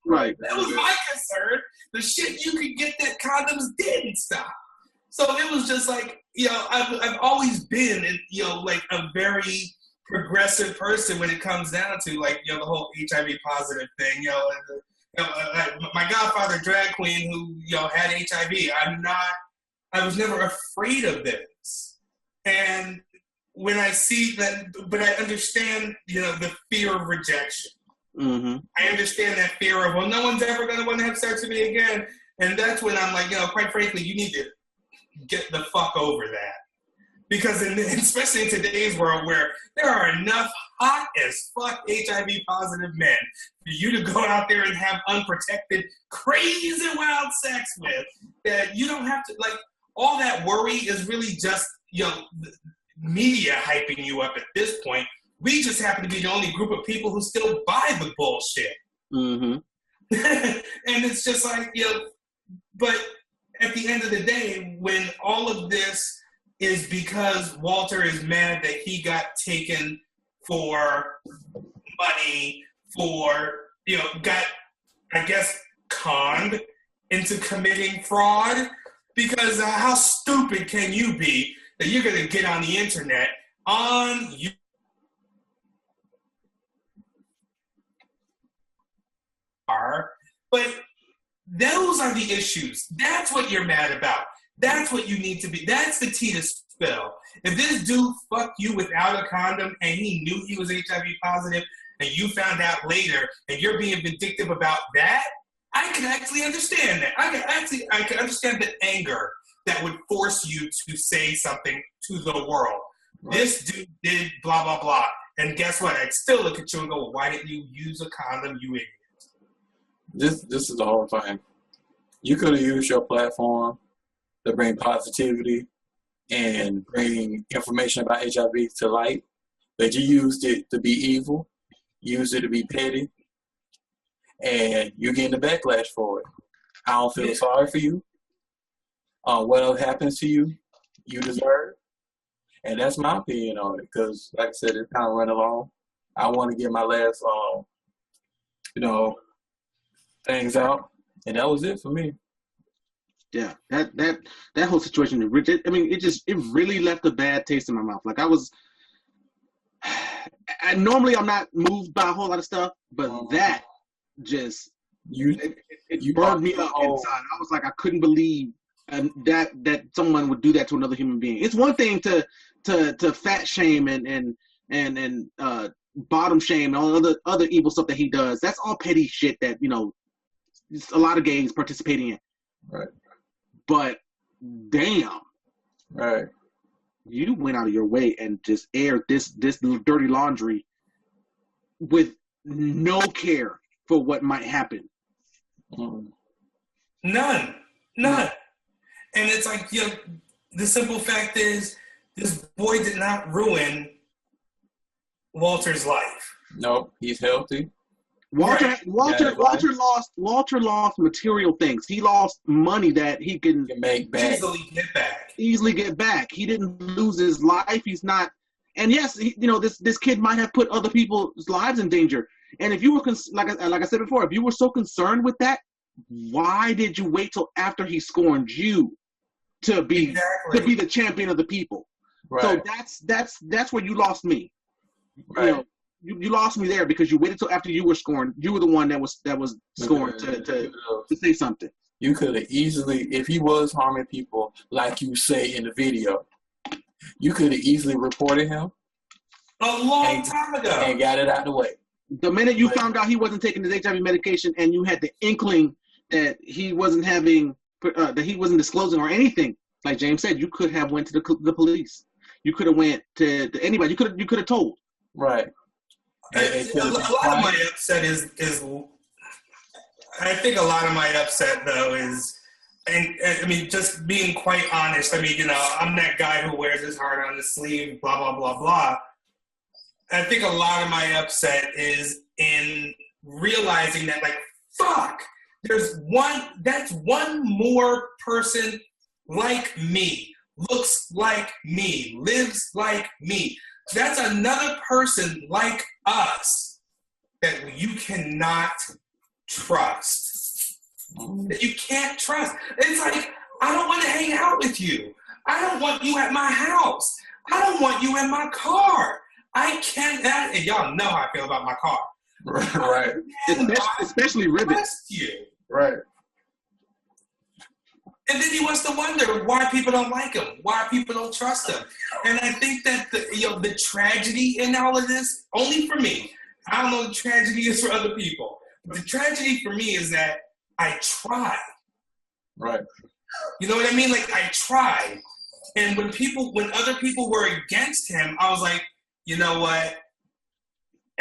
C: Right.
A: That was my concern. The shit you could get that condoms didn't stop. So it was just like, I've always been, like a very progressive person when it comes down to the whole HIV positive thing. My godfather drag queen who had HIV. I was never afraid of this. And when I see that, but I understand, the fear of rejection.
C: Mm-hmm.
A: I understand that fear of, well, no one's ever going to want to have sex with me again. And that's when I'm like, quite frankly, you need to get the fuck over that. Because especially in today's world where there are enough hot as fuck HIV positive men for you to go out there and have unprotected, crazy wild sex with, that you don't have to, like, all that worry is really just, media hyping you up at this point. We just happen to be the only group of people who still buy the bullshit.
C: Mm-hmm.
A: And it's just like, but at the end of the day, when all of this is because Walter is mad that he got taken for money, got, I guess, conned into committing fraud, because how stupid can you be that you're going to get on the internet on you? But those are the issues. That's what you're mad about. That's what you need to be. That's the tea to spill. If this dude fucked you without a condom and he knew he was HIV positive and you found out later and you're being vindictive about that, I can actually understand that. I can understand the anger that would force you to say something to the world. Right. This dude did blah, blah, blah. And guess what? I'd still look at you and go, well, why didn't you use a condom, you idiot?
B: This is the whole thing. You could have used your platform to bring positivity and bring information about HIV to light, but you used it to be evil, used it to be petty, and you're getting the backlash for it. I don't feel sorry for you. What happens to you, you deserve. And that's my opinion on it, because, like I said, it kind of went along. I want to get my last, things out, and that was it for me.
C: Yeah, that whole situation, it really left a bad taste in my mouth. Like normally I'm not moved by a whole lot of stuff, but that just it burned me up inside. I was like, I couldn't believe that someone would do that to another human being. It's one thing to fat shame and bottom shame and all other evil stuff that he does. That's all petty shit that a lot of gays participating in.
B: Right.
C: But damn.
B: Right.
C: You went out of your way and just aired this dirty laundry with no care for what might happen.
A: None. And it's like, the simple fact is, this boy did not ruin Walter's life.
B: No, he's healthy.
C: Walter lost material things. He lost money that he can
B: make back.
C: Easily get back. He didn't lose his life. He's not. And yes, this kid might have put other people's lives in danger. And if you were like I said before, if you were so concerned with that, why did you wait till after he scorned you to be the champion of the people? Right. So that's where you lost me.
B: Right.
C: You lost me there because you waited till after you were scorned. You were the one that was scorned to say something.
B: You could have easily, if he was harming people like you say in the video, you could have easily reported him
A: a long time ago
B: and got it out of the way.
C: The minute you found out he wasn't taking his HIV medication and you had the inkling that he wasn't that he wasn't disclosing or anything, like James said, you could have went to the police. You could have went to anybody. You could have told.
B: Right.
A: A lot of my upset is I think a lot of my upset though is, and I mean, just being quite honest, I mean, I'm that guy who wears his heart on his sleeve, blah, blah, blah, blah. I think a lot of my upset is in realizing that, like, fuck, that's one more person like me, looks like me, lives like me. That's another person like us that you cannot trust. That you can't trust. It's like, I don't want to hang out with you. I don't want you at my house. I don't want you in my car. I can't, and y'all know how I feel about my car.
B: Right.
C: Especially Ribbit.
A: You.
B: Right.
A: And then he wants to wonder why people don't like him, why people don't trust him. And I think that the tragedy in all of this, only for me, I don't know what the tragedy is for other people, but the tragedy for me is that I tried.
B: Right.
A: You know what I mean? Like, I tried. And when other people were against him, I was like, you know what?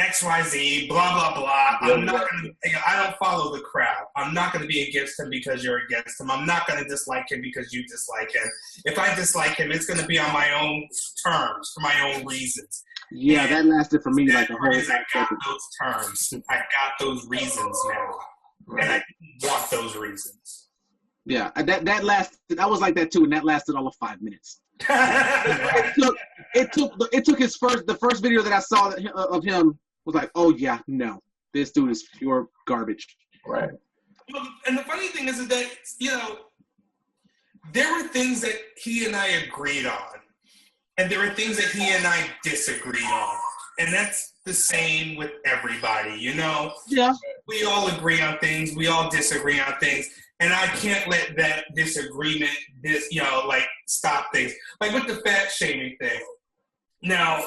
A: XYZ, blah, blah, blah. I'm not going to, I don't follow the crowd. I'm not going to be against him because you're against him. I'm not going to dislike him because you dislike him. If I dislike him, it's going to be on my own terms, for my own reasons.
C: Yeah, that lasted for me like a whole
A: I got those terms. I got those reasons now. Right. And I want those reasons.
C: Yeah, that lasted. I was like that too, and that lasted all of 5 minutes. it took the first video that I saw of him was like, oh yeah, no, this dude is pure garbage.
B: Right.
A: Well, and the funny thing is that, you know, there were things that he and I agreed on, and there were things that he and I disagreed on, and that's the same with everybody, you know.
C: Yeah.
A: We all agree on things. We all disagree on things. And I can't let that disagreement, stop things. Like with the fat shaming thing. Now,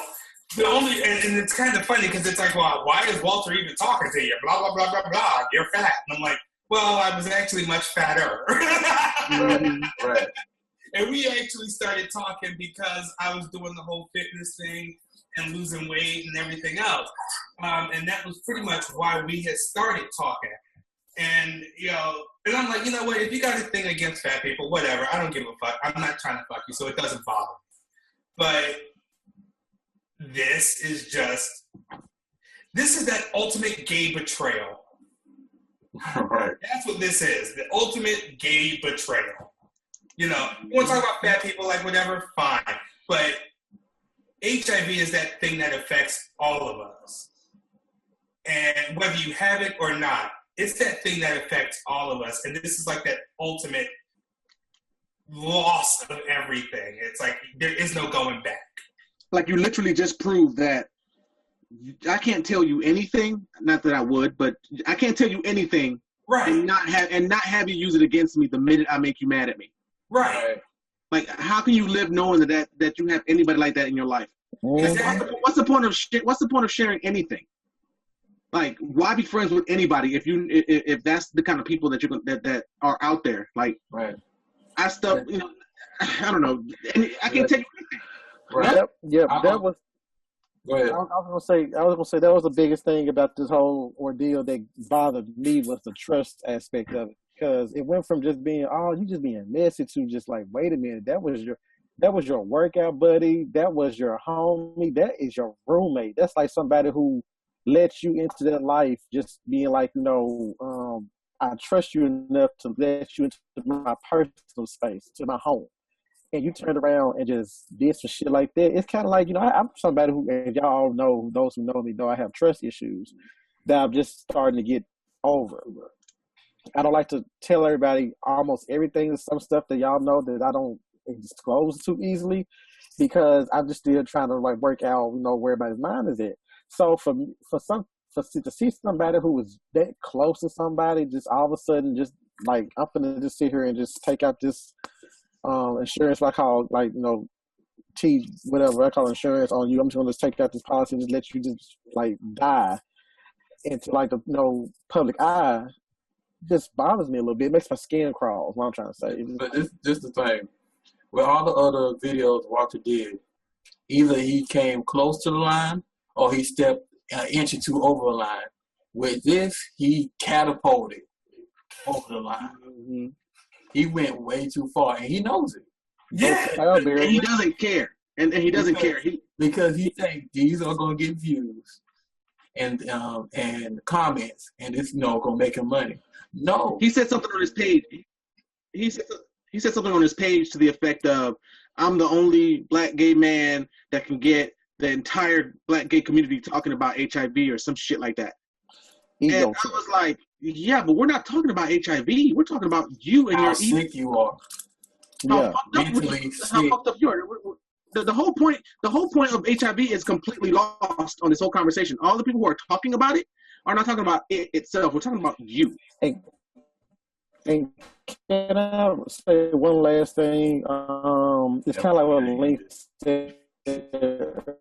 A: and it's kind of funny because it's like, well, why is Walter even talking to you? Blah, blah, blah, blah, blah. You're fat. And I'm like, well, I was actually much fatter.
B: Right.
A: And we actually started talking because I was doing the whole fitness thing and losing weight and everything else. And that was pretty much why we had started talking. And, you know, and I'm like, you know what, if you got a thing against fat people, whatever, I don't give a fuck. I'm not trying to fuck you, so it doesn't bother me. But this is that ultimate gay betrayal.
B: Right.
A: That's what this is, the ultimate gay betrayal. You know, you want to talk about fat people, like whatever, fine. But HIV is that thing that affects all of us. And whether you have it or not, it's that thing that affects all of us. And this is like that ultimate loss of everything. It's like there is no going back.
C: Like you literally just proved that I can't tell you anything. Not that I would, but I can't tell you anything,
A: right? And
C: not have you use it against me the minute I make you mad at me,
A: right?
C: Like how can you live knowing that you have anybody like that in your life?
A: Exactly.
C: What's the point of sharing anything? Like, why be friends with anybody if that's the kind of people that are out there? Like,
B: right.
C: I don't know. I can't tell you anything.
B: Right.
D: Yep. That was.
B: Go ahead.
D: I was gonna say that was the biggest thing about this whole ordeal that bothered me was the trust aspect of it, because it went from just being you just being messy to just like, wait a minute, that was your workout buddy, that was your homie, that is your roommate. That's like somebody who let you into their life, just being like, you know, I trust you enough to let you into my personal space, to my home. And you turned around and just did some shit like that. It's kind of like, you know, I'm somebody who, and y'all know, those who know me know I have trust issues that I'm just starting to get over. I don't like to tell everybody almost everything, some stuff that y'all know that I don't disclose too easily, because I'm just still trying to like work out, you know, where everybody's mind is at. So to see somebody who was that close to somebody, just all of a sudden, just like, I'm gonna just sit here and just take out this insurance, I call, like, you know, whatever I call insurance on you. I'm just gonna just take out this policy and just let you just like die into like the, you know, public eye. Just bothers me a little bit. It makes my skin crawl. Is what I'm trying to say.
B: But this the thing. With all the other videos Walter did, either he came close to the line or he stepped an inch or two over the line. With this, he catapulted over the line.
D: Mm-hmm.
B: He went way too far, and he knows it.
A: Yeah,
C: and he doesn't care, and he doesn't care.
B: Because he thinks these are gonna get views and comments, and it's, you know, gonna make him money. No,
C: he said something on his page. He said something on his page to the effect of, "I'm the only black gay man that can get the entire black gay community talking about HIV," or some shit like that. And I was like, yeah, but we're not talking about HIV. We're talking about you and
B: how
C: your
B: sick you are.
C: How fucked up you are. The whole point of HIV is completely lost on this whole conversation. All the people who are talking about it are not talking about it itself. We're talking about you.
D: And can I say one last thing? It's kind of like what Lynx said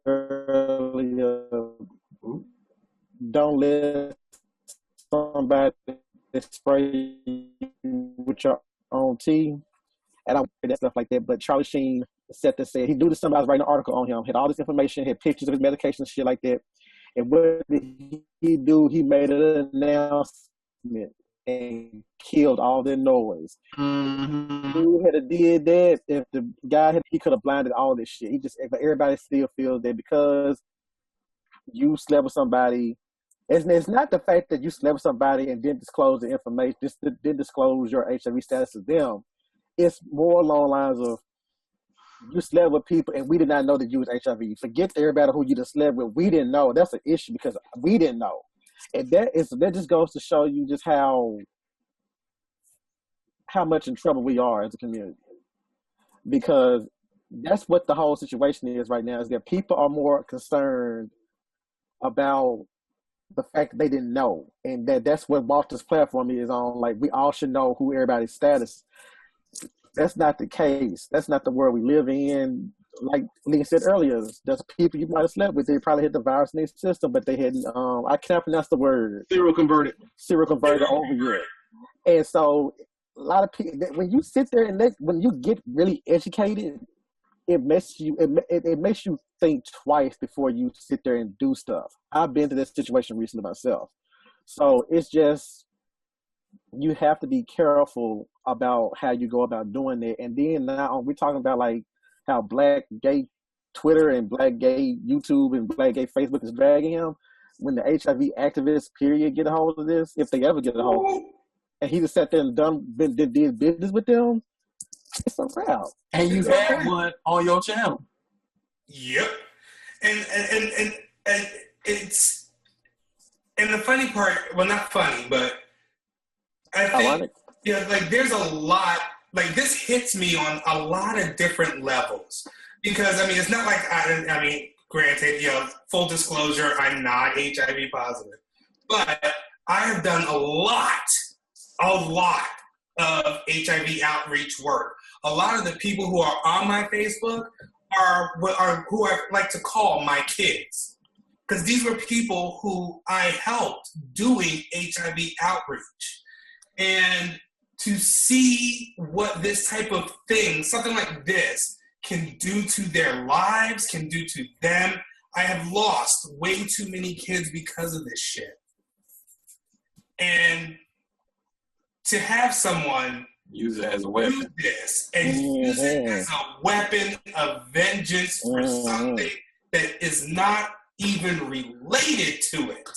D: earlier. Don't let somebody spray with your own tea. And I don't say that stuff like that. But Charlie Sheen said he knew this. Somebody was writing an article on him, had all this information, had pictures of his medication and shit like that. And what did he do? He made an announcement and killed all the noise.
C: Mm-hmm.
D: Who had did that? If the guy he could have blinded all this shit. But everybody still feels that because you slept with somebody. It's not the fact that you slept with somebody and didn't disclose the information, didn't disclose your HIV status to them. It's more along the lines of you slept with people and we did not know that you was HIV. Forget everybody who you just slept with. We didn't know. That's an issue because we didn't know. And that just goes to show you just how much in trouble we are as a community. Because that's what the whole situation is right now, is that people are more concerned about the fact that they didn't know. And that's what Walter's platform is on. Like, we all should know who everybody's status. That's not the case. That's not the world we live in. Like Lynx said earlier, there's people you might have slept with. They probably had the virus in their system, but they hadn't, I can't pronounce the word.
C: Serial converted
D: over yet. And so a lot of people, when you sit there and when you get really educated, it makes you think twice before you sit there and do stuff. I've been to this situation recently myself. So it's just, you have to be careful about how you go about doing it. And then now we're talking about like how black gay Twitter and black gay YouTube and black gay Facebook is dragging him. When the HIV activists period get a hold of this, if they ever get a hold of it, and he just sat there and did business with them, it's a wrap.
B: And you had one on your channel.
A: Yep. And it's, and the funny part, well, not funny, but I think,
D: ironic.
A: Yeah, like there's a lot, like this hits me on a lot of different levels. Because, I mean, it's not like, I mean, granted, full disclosure, I'm not HIV positive. But I have done a lot of HIV outreach work. A lot of the people who are on my Facebook are who I like to call my kids. Because these were people who I helped doing HIV outreach. And to see what this type of thing, something like this, can do to their lives, can do to them. I have lost way too many kids because of this shit. And to have someone
B: use it as a weapon.
A: Do this and use it as a weapon of vengeance for something that is not even related to it.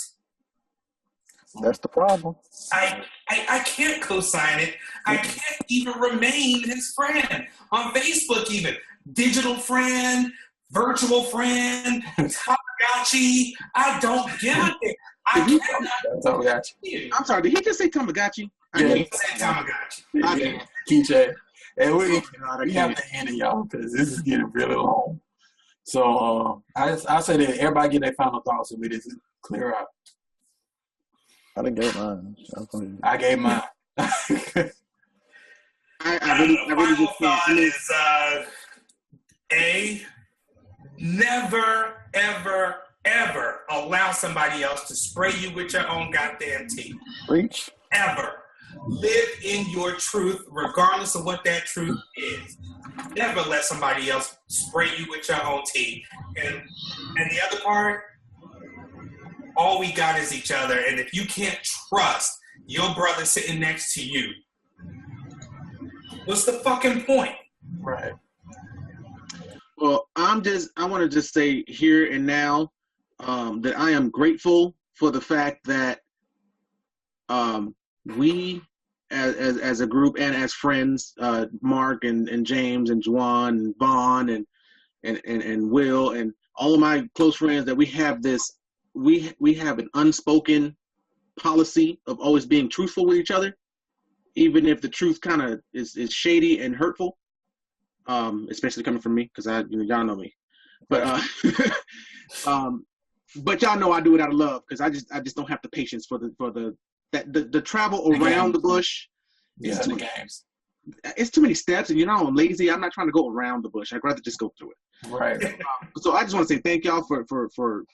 D: That's the problem.
A: I can't co-sign it. I can't even remain his friend on Facebook even. Digital friend, virtual friend, Tamagotchi. I don't give a shit. I cannot.
C: Tamagotchi. I'm sorry, did he just say Tamagotchi?
A: Yeah, he said Tamagotchi.
B: KJ. And we have to end it, y'all, because this is getting really long. So I say that everybody get their final thoughts and we just clear out.
D: I didn't get mine.
B: I gave mine.
A: I really just thought is never, ever, ever allow somebody else to spray you with your own goddamn tea.
D: Preach.
A: Ever. Live in your truth, regardless of what that truth is. Never let somebody else spray you with your own tea. And the other part, all we got is each other. And if you can't trust your brother sitting next to you, what's the fucking point?
B: Right.
C: Well, I want to just say here and now that I am grateful for the fact that we, as a group and as friends, Mark and James and Juwan and Vaughn and Will and all of my close friends, that we have this, we have an unspoken policy of always being truthful with each other, even if the truth kind of is shady and hurtful, especially coming from me, because y'all know me. But but y'all know I do it out of love, because I just don't have the patience for the travel around the bush.
B: Yeah, the games.
C: It's too many steps, and I'm lazy. I'm not trying to go around the bush. I'd rather just go through it.
B: Right.
C: So I just want to say thank y'all for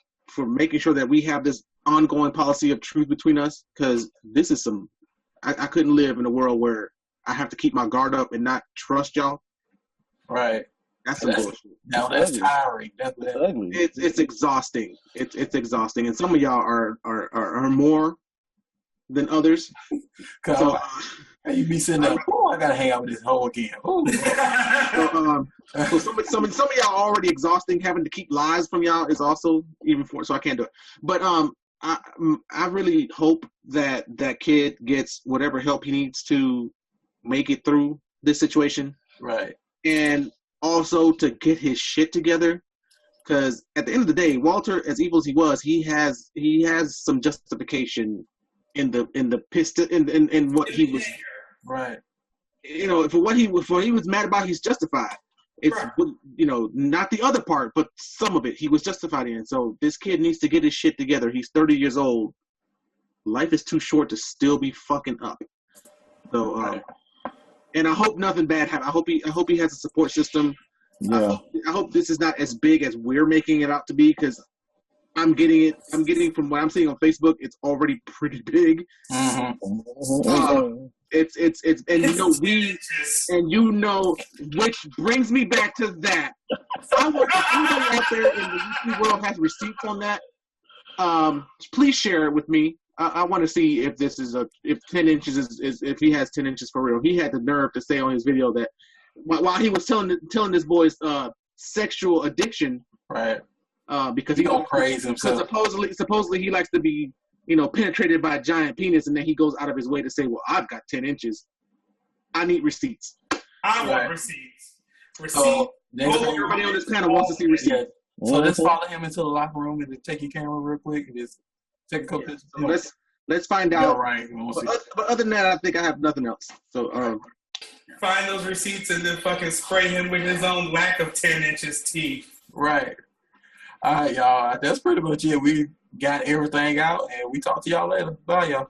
C: making sure that we have this ongoing policy of truth between us, because this is I couldn't live in a world where I have to keep my guard up and not trust y'all.
B: Right.
C: That's some bullshit.
B: No, that's tiring. That's
D: ugly.
C: It's exhausting. It's exhausting, and some of y'all are more than others. So,
B: you be sitting there, oh, I gotta hang out with this hoe again.
C: So some of y'all already exhausting. Having to keep lies from y'all is also even for. So I can't do it. But I really hope that kid gets whatever help he needs to make it through this situation.
B: Right.
C: And also to get his shit together, because at the end of the day, Walter, as evil as he was, he has some justification in what he was.
B: Right.
C: You know, for what he was mad about, he's justified. It's right. You know, not the other part, but some of it he was justified in. So this kid needs to get his shit together. He's 30 years old. Life is too short to still be fucking up. So, and I hope nothing bad happens. I hope he has a support system.
D: Yeah.
C: I hope this is not as big as we're making it out to be, because I'm getting from what I'm seeing on Facebook, it's already pretty big.
B: Mm-hmm.
C: It's which brings me back to that. I want anybody out there in the YouTube world has receipts on that. Please share it with me. I want to see if this is if 10 inches is if he has 10 inches for real. He had the nerve to say on his video that while he was telling this boy's sexual addiction,
B: right?
C: Because
B: he go crazy himself.
C: Supposedly he likes to be, you know, penetrated by a giant penis, and then he goes out of his way to say, "Well, I've got 10 inches. I need receipts.
A: I want receipts.
C: Everybody on this panel wants to see receipts.
B: Yeah. So let's follow him into the locker room and just take your camera real quick and just take a couple pictures.
C: So let's find out.
B: Yeah, right.
C: But other than that, I think I have nothing else. So
A: find those receipts and then fucking spray him with his own whack of 10 inches teeth.
B: Right. All right, y'all. That's pretty much it. We got everything out, and we talk to y'all later. Bye, y'all.